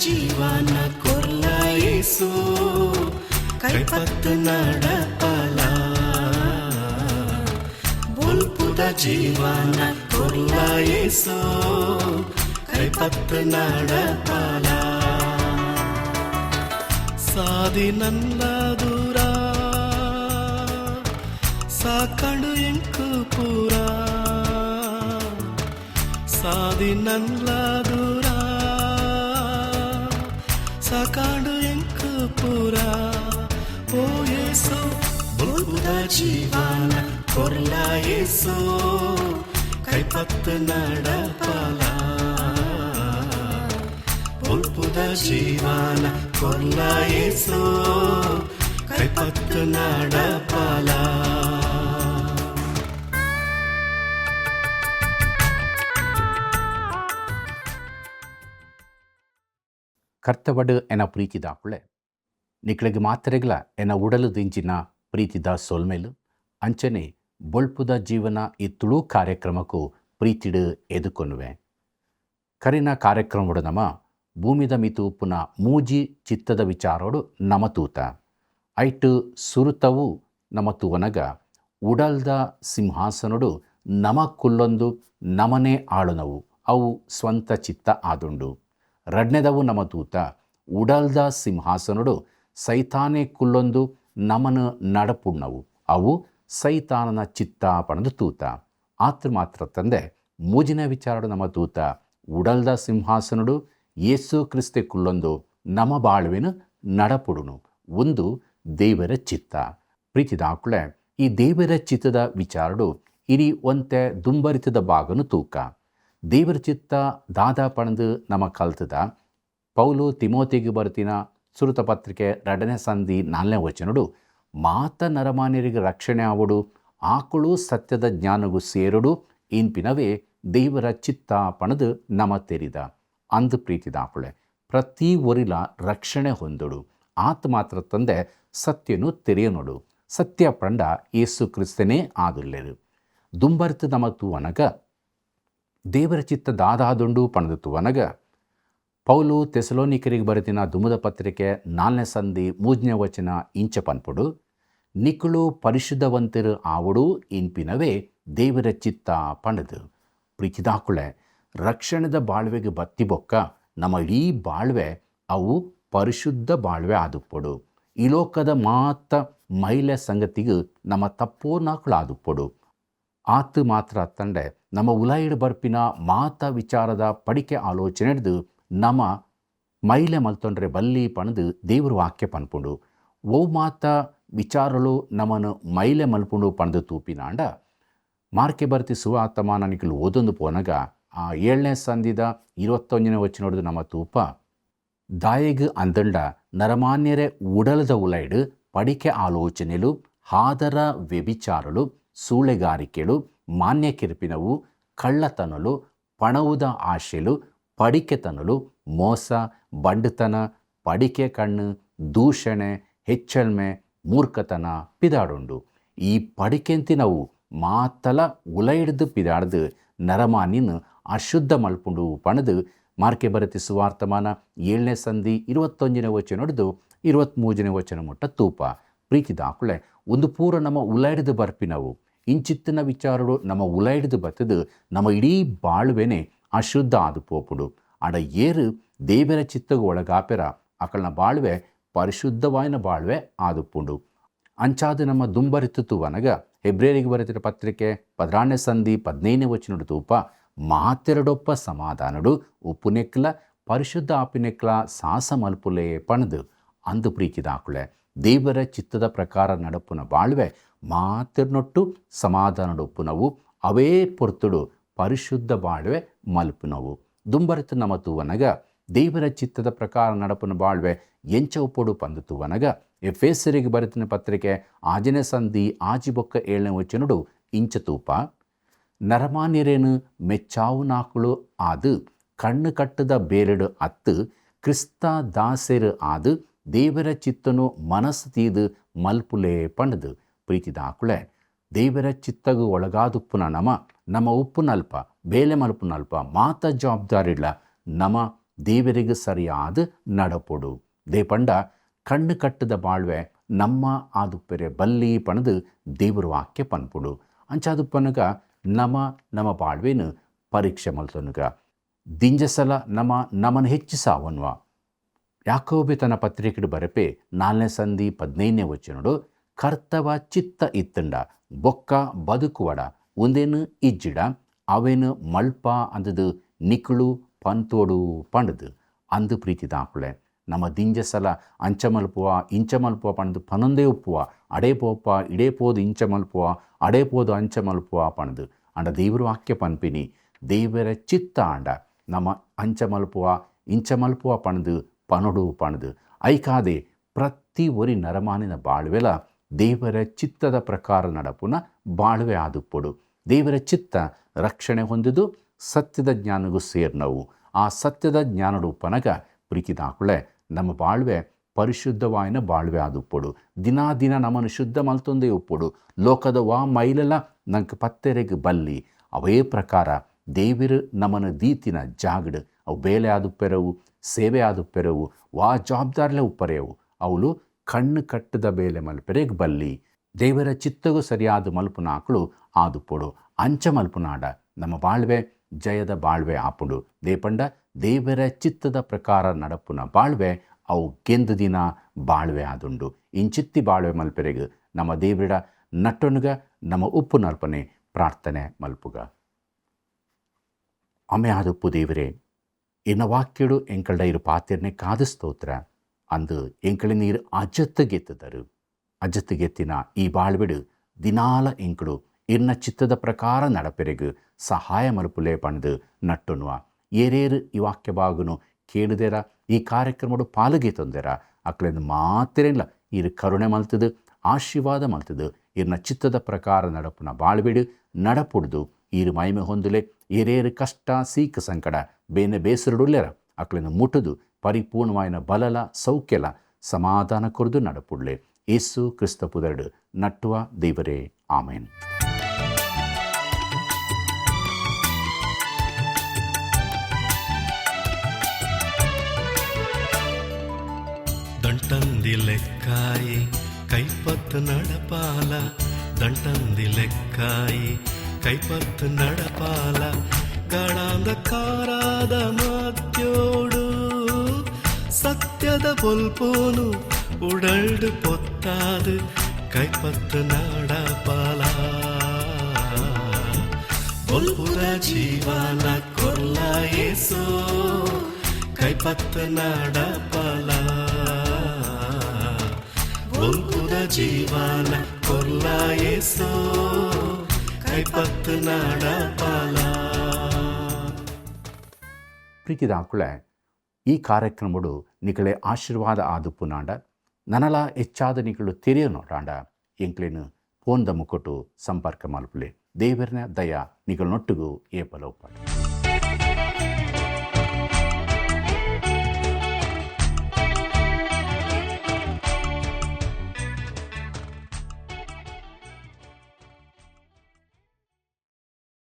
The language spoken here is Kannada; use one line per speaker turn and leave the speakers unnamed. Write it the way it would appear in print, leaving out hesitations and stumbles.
ಜೀವನ ಕೊರ್ಲ ಯೇಸು ಕೈಪತ್ತು ನಡಪಲ ಬೊಲ್ಪುದ ಜೀವನ ಕೊರ್ಲ ಯೇಸು ಕೈಪತ್ತು ನಡಪಲ ಸಾದಿ ನನ್ನ ದೂರ ಸಾಕಂಡು ಎಂಕು ಪೂರ ಸಾದಿ ನನ್ನ ದೂರ ಸಾಕಾಂಡು ಎಂಕು ಪೂರ ಓ ಯೇಸು ಬುಲ್ಪುದ ಜೀವನ ಕೊರ್ಲ ಯೇಸು ಕೈಪತ್ತು ನಡಪಲ ಬುಲ್ಪುದ ಜೀವನ ಕೊರ್ಲ ಯೇಸು ಕೈಪತ್ತು ನಡಪಲ
ಕರ್ತವಡು ಎನ ಪ್ರೀತಿದ ಆಕುಳೆ ನಿಕ್ಳಿಗೆ ಮಾತ್ರೆಗಳ ಎನ ಉಡಲು ದಿಂಚಿನ ಪ್ರೀತಿದ ಸೋಲ್ಮೇಲು ಅಂಚನೆ ಬೊಳ್ಪುದ ಜೀವನ ಈ ತುಳು ಕಾರ್ಯಕ್ರಮಕ್ಕೂ ಪ್ರೀತಿಡು ಎದುಕೊನ್ನುವೆ ಕರಿನ ಕಾರ್ಯಕ್ರಮಡು ನಮ ಭೂಮಿದ ಮಿತು ಪುನಃ ಮೂಜಿ ಚಿತ್ತದ ವಿಚಾರೋಡು ನಮ ತೂತ ಐಟು ಸುರುತವು ನಮ ತೂವನಗ ಉಡಲ್ದ ಸಿಂಹಾಸನಡು ನಮ ಕುಲ್ಲೊಂದು ನಮನೇ ಆಳುನವು ಅವು ಸ್ವಂತ ಚಿತ್ತ ಆದುಂಡು ರಡ್ನೆದವು ನಮ ತೂತ ಉಡಲ್ದ ಸಿಂಹಾಸನಡು ಸೈತಾನೆ ಕುಲ್ಲೊಂದು ನಮನ ನಡಪುಣ್ಣವು ಅವು ಸೈತಾನನ ಚಿತ್ತ ಪಣದು ತೂತ ಆತ್ರ ಮಾತ್ರ ತಂದೆ ಮೂಜಿನ ವಿಚಾರಡು ನಮ ತೂತ ಉಡಲ್ದ ಸಿಂಹಾಸನಡು ಯೇಸು ಕ್ರಿಸ್ತೆ ಕುಲ್ಲೊಂದು ನಮ ಬಾಳುವೆನು ನಡಪುಡುನು ಒಂದು ದೇವರ ಚಿತ್ತ ಪ್ರೀತಿದ ಆಕುಳೆ ಈ ದೇವರ ಚಿತ್ತದ ವಿಚಾರಡು ಇಡೀ ಒಂತೆ ದುಂಬರಿತದ ಭಾಗನು ತೂಕ ದೇವರ ಚಿತ್ತ ದಾದ ಪಣದು ನಮ ಕಲ್ತದ ಪೌಲು ತಿಮೋತಿಗೆ ಬರ್ತಿನ ಸುರುತ ಪತ್ರಿಕೆ 2ನೇ ಸಂಧಿ 4ನೇ ವಚನಡು ಮಾತ ನರಮಾನ್ಯರಿಗೆ ರಕ್ಷಣೆ ಆವಡು ಆಕಳು ಸತ್ಯದ ಜ್ಞಾನಗೂ ಸೇರುಡು ಇನ್ಪಿನವೇ ದೇವರ ಚಿತ್ತ ಪಣದು ನಮ ತೆರಿದ ಅಂದು ಪ್ರೀತಿದ ಆಕುಳೆ ಪ್ರತಿ ಒರಿಲ ರಕ್ಷಣೆ ಹೊಂದಡು ಆತ ಮಾತ್ರ ತಂದೆ ಸತ್ಯನು ತೆರೆಯನೋಡು ಸತ್ಯ ಪಂಡ ಯೇಸು ಕ್ರಿಸ್ತನೇ ಆದುಲ್ಲೆರು ದುಂಬರ್ತು ನಮ ತೂವನಗ ದೇವರ ಚಿತ್ತ ದಾದಾದುಂಡು ಪಣದು ಅನಗ ಪೌಲು ತೆಸಲೋನಿಕರಿಗೆ ಬರೆದಿನ ದುಮದ ಪತ್ರಿಕೆ 4ನೇ ಸಂಧಿ 3ನೇ ವಚನ ಇಂಚ ಪನ್ಪುಡು ನಿಕ್ಕಳು ಪರಿಶುದ್ಧವಂತರು ಆವಡು ಇನ್ಪಿನವೇ ದೇವರ ಚಿತ್ತ ಪಣದು ಪ್ರೀತಿದಾಕುಳೆ ರಕ್ಷಣದ ಬಾಳ್ವೆಗೆ ಬತ್ತಿ ಬೊಕ್ಕ ನಮ್ಮ ಇಡೀ ಬಾಳ್ವೆ ಅವು ಪರಿಶುದ್ಧ ಬಾಳ್ವೆ ಆದುಪ್ಪಡು ಈ ಲೋಕದ ಮಾತ ಮಹಿಳೆ ಸಂಗತಿಗೂ ನಮ್ಮ ತಪ್ಪೋನಾಕಳು ಆದುಪ್ಪಡು ಆತು ಮಾತ್ರ ತಂಡೆ ನಮ್ಮ ಉಲಾಯಿಡು ಬರ್ಪಿನ ಮಾತ ವಿಚಾರದ ಪಡಿಕೆ ಆಲೋಚನೆ ಹಿಡಿದು ನಮ್ಮ ಮೈಲೆ ಮಲ್ತೊಂಡ್ರೆ ಬಲ್ಲಿ ಪಣದು ದೇವರು ವಾಕ್ಯ ಪನ್ಪುಂಡು ಓ ಮಾತ ವಿಚಾರಗಳು ನಮ್ಮನ್ನು ಮೈಲೆ ಮಲ್ಪುಂಡು ಪಣದು ತೂಪಿನಾಂಡ ಮಾರ್ಕೆ ಬರ್ತಿ ಸುವಾತಮಾನ ನಿಖಲು ಓದೊಂದು ಪೋನಗ ಆ 7ನೇ ಸಂಧಿದ 21ನೇ ವಚನ ನೋಡಿದು ನಮ್ಮ ತೂಪ ದಾಯಗ್ ಅಂದಂಡ ನರಮಾನ್ಯರೇ ಉಡಲದ ಉಲಾಯಿಡು ಪಡಿಕೆ ಆಲೋಚನೆಲು ಹಾದರ ವ್ಯಭಿಚಾರಲು ಸೂಳೆಗಾರಿಕೆಳು ಮಾನ್ಯ ಕಿರುಪಿನವು ಕಳ್ಳತನಲು ಪಣವುದ ಆಶೆಲು ಪಡಿಕೆ ತನಲು ಮೋಸ ಬಂಡುತನ ಪಡಿಕೆ ಕಣ್ಣು ದೂಷಣೆ ಹೆಚ್ಚಳ್ಮೆ ಮೂರ್ಖತನ ಪಿದಾಡುಂಡು ಈ ಪಡಿಕೆಂತಿನವು ಮಾತಲ ಉಲೈಡ್ದು ಪಿದಾಡ್ದು ನರಮಾನಿನ ಅಶುದ್ಧ ಮಲ್ಪುಂಡು ಪಣದು ಮಾರ್ಕೆ ಬರತಿ ಸುವಾರ್ತಮಾನ 7ನೇ ಸಂಧಿ 21ನೇ ವಚನ ನೋಡಿದು 23ನೇ ವಚನ ಮುಟ್ಟ ತೂಪ ಪ್ರೀತಿದ ಆಕುಳೆ ಒಂದು ಪೂರ ನಮ್ಮ ಉಲೈಡ್ದು ಬರ್ಪಿನವು ಇಂಚಿತ್ತಿನ ವಿಚಾರಗಳು ನಮ್ಮ ಉಲೈಡ್ದು ಬತ್ತದು ನಮ್ಮ ಇಡೀ ಬಾಳ್ವೆನೆ ಅಶುದ್ಧ ಆದು ಪೋಪುಡು ಅಡ ಏರು ದೇವರ ಚಿತ್ತಗೂ ಒಳಗಾಪೆರ ಅಕಲ್ನ ಬಾಳ್ವೆ ಪರಿಶುದ್ಧವಾಯಿನ ಬಾಳ್ವೆ ಆದುಪ್ಪುಂಡು ಅಂಚಾದು ನಮ್ಮ ದುಂಬರಿತು ವನಗ ಹೆಬ್ರೇರಿಗೆ ಬರೆತಿರ ಪತ್ರಿಕೆ 16ನೇ ಸಂಧಿ 15ನೇ ವಚನಡು ತೂಪ ಮಾತೆರಡೊಪ್ಪ ಸಮಾಧಾನಡು ಉಪ್ಪುನೆಕ್ಲ ಪರಿಶುದ್ಧ ಆಪಿನೆಕ್ಲ ಸಾಸ ಮಲ್ಪುಲೇ ಪಣದು ಅಂದು ಪ್ರೀತಿದ ಆಕುಳೆ ದೇವರ ಚಿತ್ತದ ಪ್ರಕಾರ ನಡಪುನ ಬಾಳ್ವೆ ಮಾತಿರ್ನೊಟ್ಟು ಸಮಾಧಾನಡೊಪ್ಪುನವು ಅವೇ ಪೊರ್ತುಡು ಪರಿಶುದ್ಧ ಬಾಳ್ವೆ ಮಲ್ಪುನವು ದುಂಬರಿತು ನಮ ತೂವನಗ ದೇವರ ಚಿತ್ತದ ಪ್ರಕಾರ ನಡಪುನ ಬಾಳ್ವೆ ಎಂಚ ಉಪ್ಪೊಡು ಪಂದು ತೂವನಗ ಎಫೆಸರಿಗೆ ಬರೆತಿನ ಪತ್ರಿಕೆ 6ನೇ ಸಂಧಿ ಆಜಿಬೊಕ್ಕ 7ನೇ ವಚನಡು ಇಂಚ ತೂಪ ನರಮಾನ್ಯರೇನು ಮೆಚ್ಚಾವು ನಾಕುಳು ಆದು ಕಣ್ಣು ಕಟ್ಟದ ಬೇರೆಡು ಅತ್ತು ಕ್ರಿಸ್ತ ದಾಸೆರು ಆದು ದೇವರ ಚಿತ್ತನು ಮನಸ್ಸು ತೀದು ಮಲ್ಪುಲೇ ಪಣದು ಪ್ರೀತಿದ ಆಕುಳೆ ದೇವರ ಚಿತ್ತಗೂ ಒಳಗಾದುಪ್ಪುನ ನಮ್ಮ ಉಪ್ಪುನಲ್ಪ ಬೇಲೆ ಮಲ್ಪುನಲ್ಪ ಮಾತ ಜವಾಬ್ದಾರಿಡ್ಲ ನಮ ದೇವರಿಗೆ ಸರಿಯಾದ ನಡಪೊಡು ದೇಪಂಡ ಕಣ್ಣು ಕಟ್ಟದ ಬಾಳ್ವೆ ನಮ್ಮ ಆದುಪ್ಪೆರೆ ಬಲ್ಲಿ ಪಣದು ದೇವರ ವಾಕ್ಯ ಪನ್ಪುಡು ಅಂಚಾದು ಪನಗ ನಮ್ಮ ಬಾಳ್ವೆನು ಪರೀಕ್ಷೆ ಮಲ್ತನುಗ ದಿಂಜಸಲ ನಮನ ಹೆಚ್ಚಿಸಾವನ್ವ ಯಾಕೋಬೆ ತನ್ನ ಪತ್ರಿಕೆಡು ಬರಪೆ 4ನೇ ಸಂಧಿ 15ನೇ ವಚನಡು ಕರ್ತವ ಚಿತ್ತ ಇತ್ತಂಡ ಬೊಕ್ಕ ಬದುಕುವಡ ಒಂದೇನು ಇಜ್ಜಿಡ ಅವೇನು ಮಲ್ಪ ಅಂದದು ನಿಕುಳು ಪಂತೋಡು ಪಂಡದು ಅಂದು ಪ್ರೀತಿ ದಾಕುಳೆ ನಮ್ಮ ದಿಂಜಸಲ ಅಂಚ ಮಲ್ಪುವ ಇಂಚ ಮಲ್ಪುವ ಪಣದು ಪನೊಂದೇ ಉಪ್ಪುವ ಅಡೇ ಪೋಪ ಇಡೇ ಪೋದು ಇಂಚ ಮಲ್ಪುವ ಅಡೇ ಪೋದು ಅಂಚ ಮಲ್ಪುವ ಪಣದು ಅಂಡ ದೇವರ ವಾಕ್ಯ ಪನ್ಪಿನಿ ದೇವರ ಚಿತ್ತ ಅಂಡ ನಮ್ಮ ಅಂಚ ಮಲ್ಪುವ ಇಂಚ ಮಲ್ಪುವ ಪಣದು ಪನೊಡು ಪಣದು ಐಕಾದೆ ಪ್ರತಿ ಒರಿ ನರಮಾನಿನ ಬಾಳ್ವೆಲ ದೇವರ ಚಿತ್ತದ ಪ್ರಕಾರ ನಡಪುನ ಬಾಳ್ವೆ ಆದುಪ್ಪೊಡು ದೇವರ ಚಿತ್ತ ರಕ್ಷಣೆ ಹೊಂದಿದು ಸತ್ಯದ ಜ್ಞಾನಗೂ ಸೇರ್ನವು ಆ ಸತ್ಯದ ಜ್ಞಾನಡು ಪನಗ ಪ್ರೀತಿದಾಕುಳೆ ನಮ್ಮ ಬಾಳ್ವೆ ಪರಿಶುದ್ಧವಾಯಿನ ಬಾಳ್ವೆ ಆದುಪ್ಪೊಡು ದಿನ ನಮ್ಮನ್ನು ಶುದ್ಧ ಮಲ್ತೊಂದೇ ಉಪ್ಪೊಡು ಲೋಕದ ವಾ ಮೈಲೆಲ್ಲ ನಂಗೆ ಪತ್ತೆರೆಗೆ ಬಲ್ಲಿ ಅವೇ ಪ್ರಕಾರ ದೇವಿರು ನಮ್ಮನ್ನು ದೀತಿನ ಜಾಗಡು ಅವು ಬೇಲೆ ಆದುಪ್ಪೆರವು ಸೇವೆ ಆದುಪ್ಪೆರವು ವಾ ಜವಾಬ್ದಾರಿಲೆ ಉಪ್ಪರೆಯವು ಅವಳು ಕಣ್ಣು ಕಟ್ಟದ ಬೇಲೆ ಮಲ್ಪೆರೆಗೆ ಬಲ್ಲಿ ದೇವರ ಚಿತ್ತಗೂ ಸರಿಯಾದ ಮಲ್ಪುನ ಆಕಳು ಆದುಪ್ಪೊಡು ಅಂಚ ಮಲ್ಪುನಾಡ ನಮ್ಮ ಬಾಳ್ವೆ ಜಯದ ಬಾಳ್ವೆ ಆಪುಡು ದೇಪಂಡ ದೇವರ ಚಿತ್ತದ ಪ್ರಕಾರ ನಡಪುನ ಬಾಳ್ವೆ ಅವು ಗೆಂದು ದಿನ ಬಾಳ್ವೆ ಆದುಂಡು ಇಂಚಿತ್ತಿ ಬಾಳ್ವೆ ಮಲ್ಪೆರೆಗೆ ನಮ್ಮ ದೇವರಿಡ ನಟ್ಟೊನುಗ ನಮ್ಮ ಉಪ್ಪು ನಲ್ಪನೆ ಪ್ರಾರ್ಥನೆ ಮಲ್ಪುಗ ಅಮೆ ಆದುಪ್ಪು ದೇವರೇ ಇನ್ನ ವಾಕ್ಯಡು ಎಂಕಲ್ಡ ಇರು ಪಾತಿರ್ನೆ ಕಾದು ಸ್ತೋತ್ರ ಅಂದು ಎಂಕಳಿ ನೀರು ಅಜ್ಜತ್ತಗೆತ್ತಿನ ಈ ಬಾಳ್ವೆಡು ದಿನಾಲ ಎಂಕಡು ಇರ್ನ ಚಿತ್ತದ ಪ್ರಕಾರ ನಡಪೆರೆಗು ಸಹಾಯ ಮಲ್ಪುಲೆ ಪಣದು ನಟ್ಟುನುವ ಏರೇರು ಈ ವಾಕ್ಯ ಬಾಗುನು ಕೇಳಿದೇರ ಈ ಕಾರ್ಯಕ್ರಮಡು ಪಾಲುಗೆ ತೊಂದೆರ ಅಕ್ಲೆಂದು ಮಾತಿರಲ್ಲ ಇರು ಕರುಣೆ ಮಲ್ತದು ಆಶೀರ್ವಾದ ಮಲ್ತದು ಇರ್ನ ಚಿತ್ತದ ಪ್ರಕಾರ ನಡಪುನ ಬಾಳ್ವೆಡು ನಡಪುಡ್ದು ಈರು ಮೈಮೆ ಹೊಂದುಲೆ ಏರೇರು ಕಷ್ಟ ಸೀಕ ಸಂಕಟ ಬೇನೆ ಬೇಸರಡುಲ್ಲೆರ ಅಕ್ಲೆಂದು ಮುಟ್ಟುದು ಪರಿಪೂರ್ಣವಾಯಿನ ಬಲಲ ಸೌಖ್ಯಲ ಸಮಾಧಾನ ಕೊರದು ನಡಪುಡ್ಲೆ ಯೇಸು ಕ್ರಿಸ್ತ ಪುದರ್ಡು ನಟ್ಟುವ ದೇವರೇ ಆಮೇನ್.
దంటంది లెక్కాయి కైపత్తు నడపాల దంటంది లెక్కాయి ಕೈಪತ್ತು ನಡಪಾಲ ಗಾಢಾಂಧಕಾರಾದ ಮಾತ್ಯೋಡು ಸತ್ಯದ ಬೊಲ್ಪೋನು ಉಡಲ್ಡು ಪೊತ್ತಾದು ಕೈಪತ್ತು ನಡಪಾಲ ಬೊಲ್ಪುದ ಜೀವನ ಕೊಲ್ಲ ಏಸೋ ಕೈಪತ್ತು ನಡಪಾಲ ಬೊಲ್ಪುದ ಜೀವನ ಕೊಲ್ಲ ಏಸೋ
ಪ್ರೀತಿದಾಕುಳೆ ಈ ಕಾರ್ಯಕ್ರಮಡು ನಿಕಳೆ ಆಶೀರ್ವಾದ ಆದುಪ್ಪು ನಾಂಡ ನನಲ ಹೆಚ್ಚಾದ ನಿಕಳು ತೆರೆಯ ನೋಡಾಂಡ ಎಂಕ್ಲೇನು ಫೋನ್ದ ಮುಕ್ಕಟು ಸಂಪರ್ಕ ಮಲ್ಪುಲೆ ದೇವರನ ದಯ ನಿಕಳು ನೊಟ್ಟುಗು ಏಪಲೋಪಾಡು.